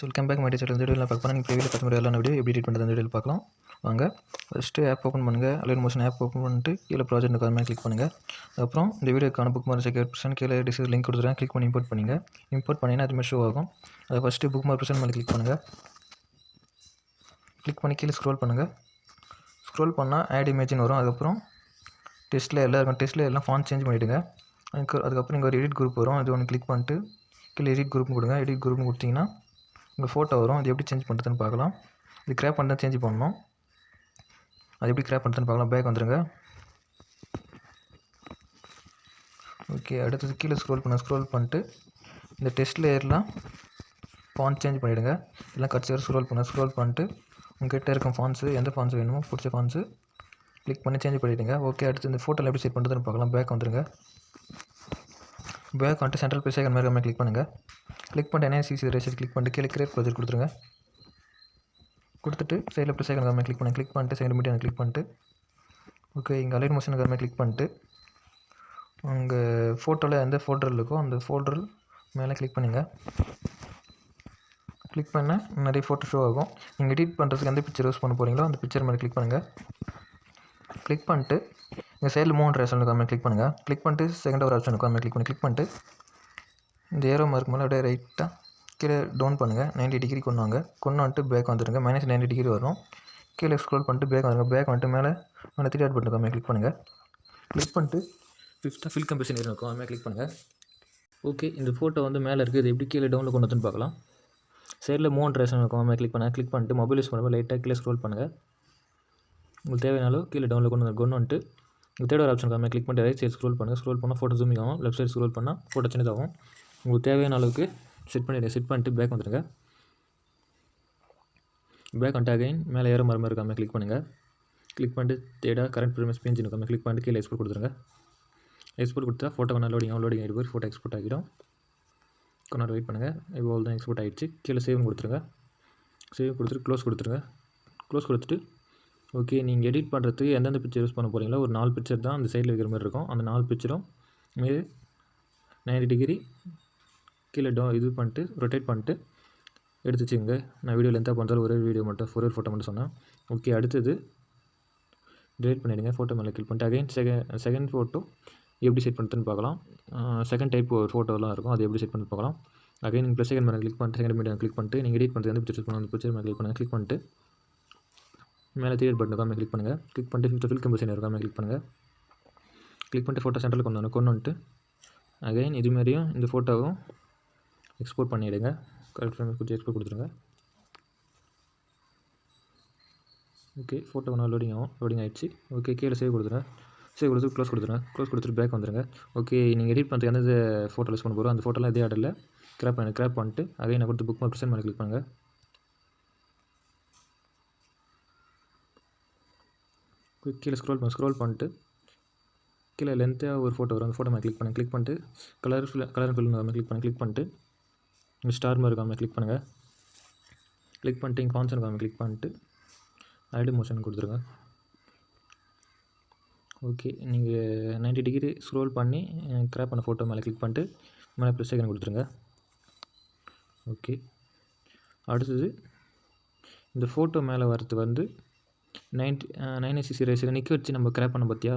Welcome back my channel. இந்த வீடியோவில் பார்க்க போனால் நீங்கள் ப்ரீவியில் பார்த்த மாதிரியான வீடியோ எப்படி எடிட் பண்ணுறது அந்த வீடியோவில் பார்க்கலாம் வாங்க. ஃபஸ்ட்டு ஆப் ஓப்பன் பண்ணுங்கள். அலைன் மோஷன் ஆப் ஓப்பன் பண்ணிட்டு கீழே ப்ராஜெக்ட் மாதிரி கிளிக் பண்ணுங்கள். அப்புறம் இந்த வீடியோக்கான புக் மார்க் செக்ஷன் கீழே டிஸ்கிரிப்ஷன் லிங்க் கொடுத்துருக்கேன். கிளிக் பண்ணி இம்போர்ட் பண்ணிங்க. இம்போர்ட் பண்ணிங்கன்னா அதுமாதிரி ஷோ ஆகும். அதை ஃபஸ்ட்டு புக் மார்க் மேலே கிளிக் பண்ணுங்கள். கிளிக் பண்ணி கீழே ஸ்க்ரோல் பண்ணுங்கள். ஸ்க்ரோல் பண்ணால் ஆட் இமேஜின்னு வரும். அதுக்கப்புறம் டெஸ்ட்டில் எல்லாம் ஃபாண்ட் சேஞ்ச் பண்ணிவிடுங்க. அதுக்கப்புறம் இங்கே ஒரு எடிட் குரூப் வரும். அது ஒன்று கிளிக் பண்ணிட்டு கீழே எடிட் குரூப்னு கொடுங்க. எடிட் குரூப்னு கொடுத்தீங்கன்னா உங்கள் ஃபோட்டோ வரும். அது எப்படி சேஞ்ச் பண்ணுறதுன்னு பார்க்கலாம். இது கிராப் பண்ணி தான் சேஞ்ச் பண்ணணும். அது எப்படி கிராப் பண்ணுறதுன்னு பார்க்கலாம். பேக் வந்துடுங்க. ஓகே, அடுத்தது கீழே ஸ்க்ரோல் பண்ணிட்டு இந்த டெஸ்ட் லேயர்லாம் ஃபாண்ட் சேஞ்ச் பண்ணிவிடுங்க. எல்லாம் கட்சி வரை ஸ்க்ரோல் பண்ணிட்டு உங்கள்கிட்ட இருக்க ஃபாண்ட்ஸு எந்த ஃபாண்ட்ஸ் வேணுமோ பிடிச்ச ஃபாண்ட்ஸு கிளிக் பண்ணி சேஞ்ச் பண்ணிவிடுங்க. ஓகே, அடுத்து இந்த ஃபோட்டோவில் எப்படி செட் பண்ணுறதுன்னு பார்க்கலாம். பேக் வந்துடுங்க. பேக் வந்துட்டு சென்ட்ரல் ப்ளஸ் ஐக்கன் மாதிரி கிளிக் பண்ணுங்கள். கிளிக் பண்ணிட்டு NICC ரேஷன் கிளிக் பண்ணிட்டு கீழே கிரியேட் ப்ராஜெக்ட் கொடுத்துருங்க. கொடுத்துட்டு சைடில் ப்ளஸ் ஐக்கன் மாதிரி கிளிக் பண்ணிட்டு செகண்ட் மீடியம் கிளிக் பண்ணிட்டு ஓகே, இங்கே அலைன் மோஷன் மாதிரி கிளிக் பண்ணிட்டு உங்கள் ஃபோட்டோவில் எந்த ஃபோல்டர் இருக்கோ அந்த ஃபோல்டர் மேலே கிளிக் பண்ணுங்கள். கிளிக் பண்ண நிறைய ஃபோட்டோ ஷோ ஆகும். நீங்கள் எடிட் பண்ணுறதுக்கு எந்த பிக்சர் யூஸ் பண்ண போகிறீங்களோ அந்த பிக்சர் மேலே கிளிக் பண்ணுங்கள். கிளிக் பண்ணிட்டு இங்கே சைடில் 3 ஆப்ஷன் இருக்க மாதிரி கிளிக் பண்ணுங்கள். கிளிக் பண்ணிட்டு செகண்ட் ஒரு ஆப்ஷன் இருக்க மாதிரி கிளிக் பண்ணிட்டு இந்த ஏரோ மார்க் மேலே அப்படியே ரைட்டாக கீழே டவுன் பண்ணுங்கள். 90 டிகிரி கொண்டு வந்துட்டு பேக் வந்துடுங்க. -90 டிகிரி வரும். கீழே ஸ்க்ரோல் பண்ணிட்டு பேக் வந்துடுங்க. பேக் வந்துட்டு மேலே 3 டாட் பட்டன் மாதிரி கிளிக் பண்ணுங்கள். கிளிக் பண்ணிட்டு 5th ஃபில் கம்பேஷன் இருக்கும் அதுமாதிரி கிளிக் பண்ணுங்கள். ஓகே, இந்த ஃபோட்டோ வந்து மேலே இருக்குது. இது எப்படி கீழே டவுனில் கொண்டு வந்துன்னு பார்க்கலாம். சைடில் 3 ஆப்ஷன் இருக்கும் அதுமாதிரி கிளிக் பண்ணிட்டு மொபைல் யூஸ் பண்ணும்போது லைட்டாக கீழே ஸ்க்ரோல் பண்ணுங்கள். உங்களுக்கு தேவையானாலும் கீழே டவுனில் கொண்டு வந்துட்டு தேர்ட் ஒரு ஆப்ஷன் மாதிரி கிளிக் பண்ணிட்டு ரைட் சைடு ஸ்க்ரோல் பண்ணுங்கள். ஸ்க்ரோல் பண்ணால் ஃபோட்டோ ஜூமிங் ஆகும். லெஃப்ட் சைடு ஸ்க்ரோல் பண்ணால் ஃபோட்டோ சின்னதாகும். உங்களுக்கு தேவையான அளவுக்கு செட் பண்ணிவிட்டு பேக் வந்துடுங்க. பேக் வந்துட்டு அகைன் மேலே ஏரோ மார்க் இருக்காமல் கிளிக் பண்ணுங்கள். கிளிக் பண்ணிட்டு தேடா கரண்ட் ஃப்ரேம் பேஜ் இருக்காமல் கிளிக் பண்ணிட்டு கீழே எக்ஸ்போர்ட் கொடுத்துருங்க. எக்ஸ்போர்ட் கொடுத்தா ஃபோட்டோ வேணால் லோடிங் ஆகிட்டு போய் ஃபோட்டோ எக்ஸ்போர்ட் ஆகிடும். கொஞ்ச நேரம் வெயிட் பண்ணுங்கள். இப்போ தான் எக்ஸ்போர்ட் ஆகிடுச்சு. கீழே சேவ் கொடுத்துருங்க. சேவ் கொடுத்துட்டு க்ளோஸ் கொடுத்துட்டு ஓகே, நீங்கள் எடிட் பண்ணுறதுக்கு எந்தெந்த பிக்சர் யூஸ் பண்ண போகிறீங்களோ ஒரு 4 பிக்சர் தான் அந்த சைடில் இருக்கிற மாதிரி இருக்கும். அந்த 4 பிக்சரும் மீது 90 டிகிரி கீழே இது பண்ணிட்டு ரொட்டேட் பண்ணிட்டு எடுத்து வச்சுங்க. நான் வீடியோ லென்த்தாக பண்ணுறது ஒரே வீடியோ மட்டும் ஒரே ஃபோட்டோ மட்டும் சொன்னேன். ஓகே, அடுத்தது டிலீட் பண்ணிவிடுங்க. ஃபோட்டோ மேலே கிளிக் பண்ணிட்டு அகைன் செகண்ட் ஃபோட்டோ எப்படி செட் பண்ணுறதுன்னு பார்க்கலாம். செகண்ட் டைப் ஒரு ஃபோட்டோலாம் இருக்கும். அது எப்படி செட் பண்ணி பார்க்கலாம். அகைன் நீங்கள் ப்ளஸ் செகண்ட் மேலே கிளிக் பண்ணிட்டு செகண்ட் மீடியம் கிளிக் பண்ணிட்டு நீங்கள் எடிட் பண்ணுறது எந்த பிக்சர் பண்ணணும் அந்த பிக்சர் மேலே கிளிக் பண்ணிட்டு மேலே 3 பட்டன் இருக்காமல் கிளிக் பண்ணுங்கள். கிளிக் பண்ணிட்டு ஃபில் கம்பேஷன் இருக்காமல் கிளிக் பண்ணுங்கள். கிளிக் பண்ணிட்டு ஃபோட்டோ சென்டரில் கொண்டு வந்துட்டு அகைன் இதுமாரியும் இந்த ஃபோட்டோவும் எக்ஸ்போர்ட் பண்ணிவிடுங்க. கரெக்ட் ஃப்ரேம் கொடுத்து எக்ஸ்போர்ட் கொடுத்துருங்க. ஓகே, ஃபோட்டோ ஒன்றா லோடிங் ஆகிடுச்சு. ஓகே, கீழே சேவ் கொடுத்துட்டு க்ளோஸ் கொடுத்துட்டு பேக் வந்துடுங்க. ஓகே, நீங்கள் எடிட் பண்ணுறது எந்த ஃபோட்டோ யூஸ் பண்ண போகிறோம் அந்த ஃபோட்டோலாம் இதே ஆர்டரில் கிராப் பண்ணிட்டு அகைன் கொடுத்து புக் மார்க் ப்ரெசென்ட் மேலே கிளிக் பண்ணுங்கள். கீழே ஸ்க்ரோல் பண்ணிட்டு கீழே லென்த்தாக ஒரு ஃபோட்டோ வரும். அந்த ஃபோட்டோ மேலே கிளிக் பண்ணிட்டு கலர் ஃபில் மாதிரி கிளிக் பண்ணிட்டு இங்கே ஸ்டார் மாதிரி இருக்காமல் கிளிக் பண்ணுங்கள். கிளிக் பண்ணிட்டு இங்கே ஃபான்ட்ஸ் இருக்காமல் கிளிக் பண்ணிட்டு ஐடி மோஷன் கொடுத்துருங்க. ஓகே, நீங்கள் 90 டிகிரி ஸ்க்ரோல் பண்ணி கிராப் பண்ண ஃபோட்டோ மேலே கிளிக் பண்ணிட்டு மேலே ப்ளஸ் ஐக்கன் கொடுத்துருங்க. ஓகே, அடுத்தது இந்த ஃபோட்டோ மேலே வரது வந்து 960 ரேஷில் நிற்க வச்சு நம்ம கிராப் பண்ண பார்த்தியா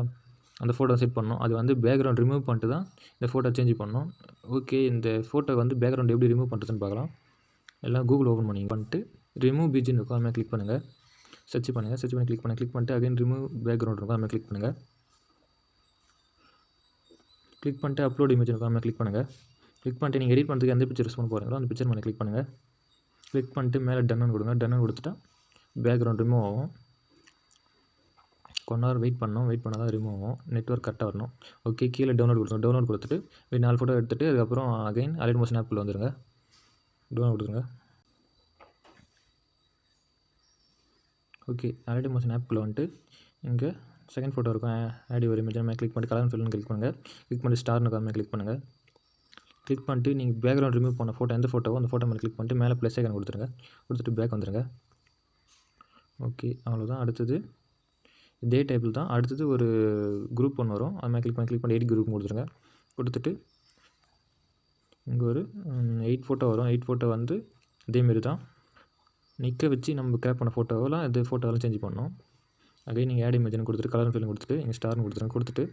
அந்த ஃபோட்டோ செட் பண்ணணும். அது வந்து பேக்ரவுண்ட் ரிமூவ் பண்ணிட்டு தான் இந்த ஃபோட்டோ சேஞ்ச் பண்ணணும். ஓகே, இந்த ஃபோட்டோ வந்து பேக்ரவுண்ட் எப்படி ரிமூவ் பண்ணுறதுன்னு பார்க்கலாம். எல்லாம் கூகுள் ஓப்பன் பண்ணிட்டு ரிமூவ் பிஜின்னு இருக்கும் அதுமாதிரி கிளிக் பண்ணுங்கள். சர்ச் பண்ணி கிளிக் பண்ணிட்டு அகைன் ரிமூவ் பேக்ரவுண்ட் இருக்கும் அதுமாதிரி கிளிக் பண்ணுங்கள். கிளிக் பண்ணிட்டு அப்லோட் இமேஜ் இருக்கும் அதுமாதிரி கிளிக் பண்ணுங்கள். கிளிக் பண்ணிட்டு நீங்கள் எடிட் பண்ணுறதுக்கு எந்த பிக்சர் யூஸ் பண்ண போகிறீங்களோ அந்த பிக்சர் மேலே கிளிக் பண்ணுங்கள். கிளிக் பண்ணிட்டு மேலே டன்னு கொடுங்க. டன்னு கொடுத்துட்டா பேக்ரவுண்ட் ரிமூவ் ஆகும். கொஞ்ச நேரம் வெயிட் பண்ணால் தான் ரிமூவ் ஆகும். நெட்வொர்க் கரெக்டாக வரணும். ஓகே, கீழே டவுன்லோட் கொடுத்துட்டு 4 ஃபோட்டோ எடுத்துகிட்டு அதுக்கப்புறம் அகைன் அலைன் மோஷன் ஆப்பில் வந்துடுங்க. டவுன்லோட் கொடுத்துருங்க. ஓகே, அலைன் மோஷன் ஆப்பில் வந்துட்டு இங்கே செகண்ட் ஃபோட்டோ இருக்கும். ஆடி ஒரு இமேஜ் மேலே கிளிக் பண்ணிட்டு கலர் ஃபில்னு கிளிக் பண்ணுங்கள். கிளிக் பண்ணிட்டு ஸ்டார்னு மேலே கிளிக் பண்ணுங்கள். கிளிக் பண்ணிட்டு நீங்கள் பேக்ரவுண்ட் ரிமூவ் பண்ண ஃபோட்டோ எந்த ஃபோட்டோவோ அந்த ஃபோட்டோ மேலே கிளிக் பண்ணிட்டு மேலே ப்ளஸ் ஐக்கன் கொடுத்துட்டு பேக் வந்துடுங்க. ஓகே, அவ்வளோதான். அடுத்தது இதே டைப்பில் தான் அடுத்தது ஒரு குரூப் ஒன்று வரும். அது மாதிரி கிளிக் பண்ணி எடிட் குரூப் கொடுத்துருங்க. கொடுத்துட்டு இங்கே ஒரு 8 ஃபோட்டோ வரும். 8 ஃபோட்டோ வந்து இதேமாரி தான் நிற்க வச்சு நம்ம கிராப் பண்ண ஃபோட்டோவெல்லாம் ஃபோட்டோவெல்லாம் சேஞ்ச் பண்ணணும். அகைன் நீங்கள் ஆட் இமேஜ்னு கொடுத்துட்டு கலர் ஃபில்லிங் கொடுத்துட்டு இங்கே ஸ்டார்னு கொடுத்துட்டு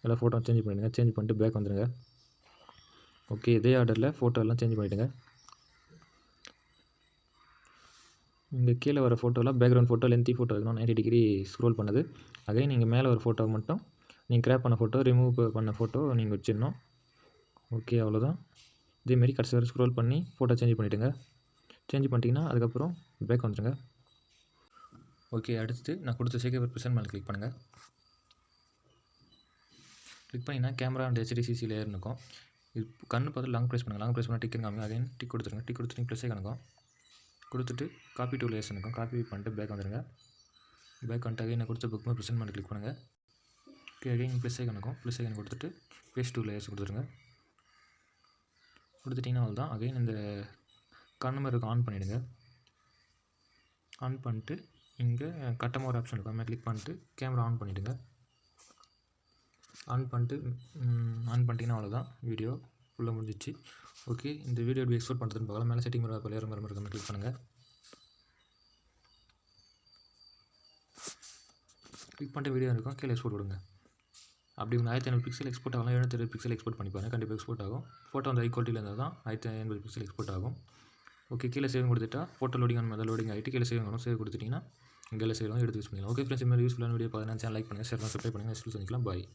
எல்லா ஃபோட்டோ சேஞ்ச் பண்ணிவிடுங்க. சேஞ்ச் பண்ணிட்டு பேக் வந்துடுங்க. ஓகே, இதே ஆர்டரில் ஃபோட்டோ எல்லாம் சேஞ்ச் பண்ணிவிடுங்க. இங்கே கீழே வர ஃபோட்டோலாம் பேக்ரவுண்ட் ஃபோட்டோ லென்த்தி ஃபோட்டோ இருக்கணும். 90 டிகிரி ஸ்க்ரோல் பண்ணது. அகைன் நீங்கள் மேலே ஒரு ஃபோட்டோ மட்டும் நீங்கள் கிராப் பண்ண ஃபோட்டோ ரிமூவ் பண்ண ஃபோட்டோ நீங்கள் வச்சிடணும். ஓகே, அவ்வளோதான். இதேமாரி கடைசி வரை ஸ்க்ரோல் பண்ணி ஃபோட்டோ சேஞ்ச் பண்ணிவிடுங்க. சேஞ்ச் பண்ணிட்டீங்கன்னா அதுக்கப்புறம் பேக் வந்துடுங்க. ஓகே, அடுத்து நான் கொடுத்த சேகர் ப்ரெசென்ட் மேலே கிளிக் பண்ணுங்கள். கிளிக் பண்ணிங்கன்னா கேமரா அண்ட் HDCC லேயர் இருக்கும். இது கண்ணு பார்த்து லாங் ப்ரெஸ் பண்ணுங்கள். லாங் ப்ரெஸ் பண்ணால் டிக் காமிங்க. அகைன் டிக் கொடுத்துருங்க. டிக் கொடுத்துட்டு ப்ளஸ்ஸே கணக்கும் கொடுத்துட்டு காப்பி டூ லேயர்ஸ் இருக்கும். காப்பி பண்ணிட்டு பேக் வந்துடுங்க. பேக் வந்துட்டு அகைன் நான் கொடுத்த புக் மேலே ப்ரெசென்ட் மேலே கிளிக் பண்ணுங்கள். ஓகே, அகைன் ப்ளஸ்ஸே கணக்கும். ப்ளஸ்ஸே கணக்கு கொடுத்துட்டு பேஸ்ட் டூ லேயர்ஸ் கொடுத்துருங்க. கொடுத்துட்டிங்கன்னா அவ்வளோதான். அகைன் இந்த கண்ணு மாதிரி ஆன் பண்ணிவிடுங்க. ஆன் பண்ணிட்டு இங்கே கட்டமாக ஒரு ஆப்ஷன் இருக்கும். கிளிக் பண்ணிட்டு கேமரா ஆன் பண்ணிவிடுங்க. ஆன் பண்ணிட்டீங்கன்னா அவ்வளோதான். வீடியோ ஃபுல்லாக முடிஞ்சிச்சு. ஓகே, இந்த வீடியோ எப்படி எக்ஸ்போர்ட் பண்ணுறதுன்னு பார்க்கலாம். மேலே செட்டிங் லேயர் இருக்காமல் கிளிக் பண்ணுங்கள். கிளிக் பண்ணிட்டு வீடியோ இருக்கும். கீழே எக்ஸ்போர்ட் கொடுங்க. அப்படி 1500 பிக்சல் எக்ஸ்போர்ட் ஆகலாம். 720 பிக்சல் எக்ஸ்போர்ட் பண்ணி பாருங்கள். கண்டிப்பாக எக்ஸ்போர்ட் ஆகும். ஃபோட்டோ அந்த ஹை குவாலிட்டியில் இருந்தால் தான் 1500 பிக்சல் எக்ஸ்போர்ட் ஆகும். ஓகே, கீழே சேவ் கொடுத்துட்டா ஃபோட்டோ லோடிங் அந்த லோடிங் ஆகிட்டு கீழே சேவ் சேவ் கொடுத்துட்டிங்கன்னா இங்கே சேவ் எடுத்து யூஸ் பண்ணிக்கலாம். ஓகே ஃப்ரெண்ட்ஸ், இந்த மாதிரி யூஸ்ஃபுல்லான வீடியோ பார்த்து சேனல் லைக் பண்ணுங்கள், ஷேர் பண்ணுங்கள், சப்ஸ்கிரைப் பண்ணுங்கள். நெக்ஸ்ட் சந்திக்கலாம். பாய்.